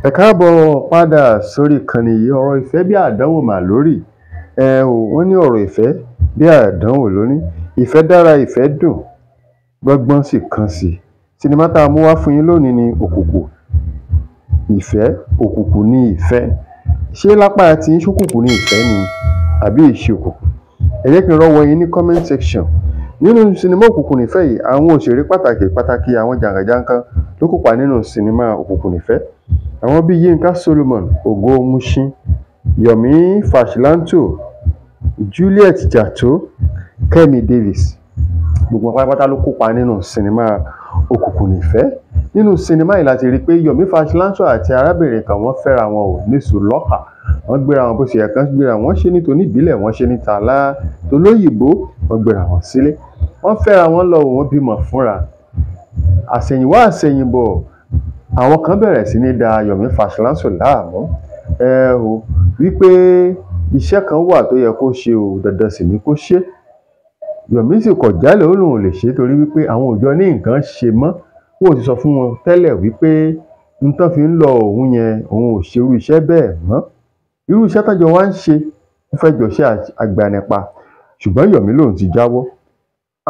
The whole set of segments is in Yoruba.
Ẹ káàbọ̀ padà sórí ìkànnì yìí. Ọ̀rọ̀ ìfẹ́ bí àdánwò mà lórí. Wọ́n ní ọ̀rọ̀ ìfẹ́ bí àdánwò lórí. Ìfẹ́ dára, ìfẹ́ dùn, gbọ́ngbọ́n sì kan sí. Sinimá tá a mú wá fún yín lónìí ni Òkùnkùn ìfẹ́. Òkùnkùn ni ìfẹ́. Ṣé lápá tí ń ṣókùnkùn ni ìfẹ́ ni àbí ìṣe òkùnkùn? Ẹ jẹ́ kí n rọ́wọ́ yín ní comment section. Nínú sinimá Òkùnkùn ìfẹ́ yìí, àwọn òṣèré pàtàkì àwọn jàǹkànjàǹkàn ló kópa nínú sinimá Òkùnkùn ìfẹ́. Àwọn bíi Yínká Solomon, Ògo Mushin, Yomi Faṣilanto, Juliet Jatto, Kẹ́mi Davis. Gbogbo pátápátá ló kópa nínú sinimá Òkùnkùn ìfẹ́. Nínú sinimá yìí láti rí pé Yomi Faṣilanto àti arábìnrin kan wọ́n fẹ́ra wọn ò níṣu lọ́kà. Wọ́n gbéra wọn bó ṣe yẹ kán gbéra wọn, ṣe ní toníbílẹ̀, wọ́n ṣe ní tolóyìnbó, wọ́n gbéra wọn sílé. Wọ́n fẹ́ra wọn lọ, wọ́n bímọ fúnra. Àṣẹ̀yìnwá àṣẹ̀yìnbọ̀, àwọn kan bẹ̀rẹ̀ sí ní da Yomi Faṣilanto láàmú. Wípé iṣẹ́ kan wà tó yẹ kó ṣe o, dandan sì ni kó ṣe. Yomi sì kọ̀ jálẹ̀, ó lóun ò lè ṣe torí wípé àwọn òjò ní nǹkan ṣe mọ́. Ó ti sọ fún wọn tẹ́lẹ̀ wípé nǹkan fi ń lọ òun yẹn, òun ò ṣe irú iṣẹ́ bẹ́ẹ̀ mọ́. Irú iṣẹ́ tọ́jọ́ wá ń ṣe, ó fẹ́ jọ ṣe àgbànípa, ṣùgbọ́n Yomi lòun ti jáwọ́.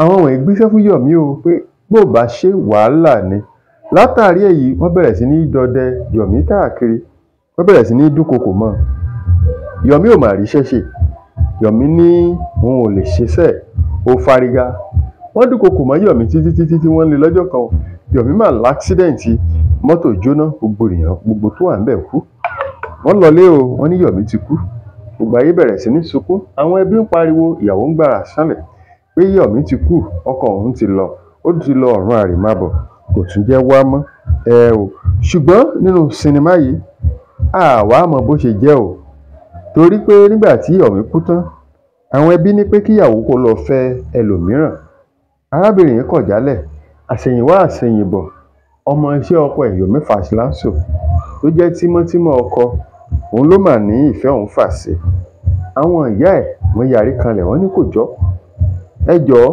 Àwọn wọ̀nyí gbéṣẹ́ fún Yomi o pé bó bá ṣe wàhálà ni. Látàrí èyí, wọ́n bẹ̀rẹ̀ sí ní dọdẹ Yomi káàkiri. Wọ́n bẹ̀rẹ̀ sí ní dúnkokò mọ́. Yomi ò mà ríṣẹ́ ṣe. Yomi ní òun ò lè ṣiṣẹ́, ó fárígá. Wọ́n dúnkokò mọ́ Yomi títí tí wọ́n lé lọ́jọ́ kan. Yomi mà láksidẹ̀ǹtì, mọ́tò jóná, gbogbo èèyàn gbogbo tó wà níbẹ̀ kú. Wọ́n lọlé o, wọ́n ní Yomi ti kú. Gbogbo ayé bẹ̀rẹ̀ sí ní sunkún. Àwọn ẹbí ń pariwo, ìyàwó ń gbàrà sánlẹ̀ pé Yomi ti kú, ọkọ òun ti lọ, ó ti lọ ọ̀run àrèmábọ̀, kò tún jẹ́ wá mọ́. Ṣùgbọ́n nínú sinimá yìí, àwa mọ̀ bó ṣe jẹ́ o. Torí pé nígbà tí Yomi kú tán, àwọn ẹbí ní pé kíyàwó kó lọ fẹ́ ẹlòmíràn. Arábìnrin yìí kọ̀ jálẹ̀. Àṣẹ̀yìnwá àṣẹ̀yìnbọ̀, ọmọ iṣẹ́ ọkọ ẹ̀ Yomi Faṣilanto tó jẹ́ tímọ́tímọ́ ọkọ, òun ló mà ní ìfẹ́ òun fà sí. Àwọn ìyá ẹ̀ wọ́n yarí kanlẹ̀, wọ́n ní kò jọ́. Ẹ jọ̀ọ́,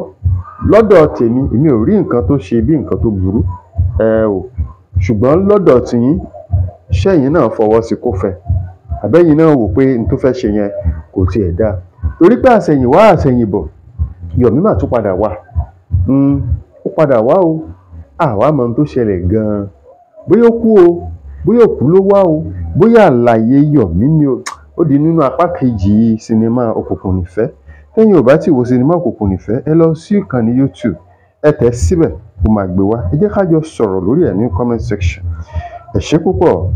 lọ́dọ̀ tèmi, èmi ò rí nǹkan tó ṣe bí nǹkan tó burú. Ṣùgbọ́n lọ́dọ̀ tiyín, ṣẹ́yìn náà fọwọ́ sí kó fẹ́. Àbẹ́yìn náà wò pé n tó fẹ́ ṣe yẹn kò tiẹ̀ dáa. Torí pé àṣẹ̀yìnwá àṣẹ̀yìnbọ̀, Yomi mà tún padà wá. Ó padà wá o. Àwa mọ ohun tó ṣẹlẹ̀ gan-an. Bóyá ó kú o, bóyá òkú ló wá o, bóyá àlàyé Yomi ni o. Ó di nínú apá kejì sinimá Òkùnkùn ìfẹ́. Tẹ́yìn ò bá ti wo sinimá Òkùnkùn ìfẹ́, ẹ lọ sí ìkànnì YouTube, ẹ tẹ̀ síbẹ̀, ó máa gbé wá. Ẹ jẹ́ ká jọ sọ̀rọ̀ lórí ẹ̀ ní comment section. Ẹ ṣé púpọ̀.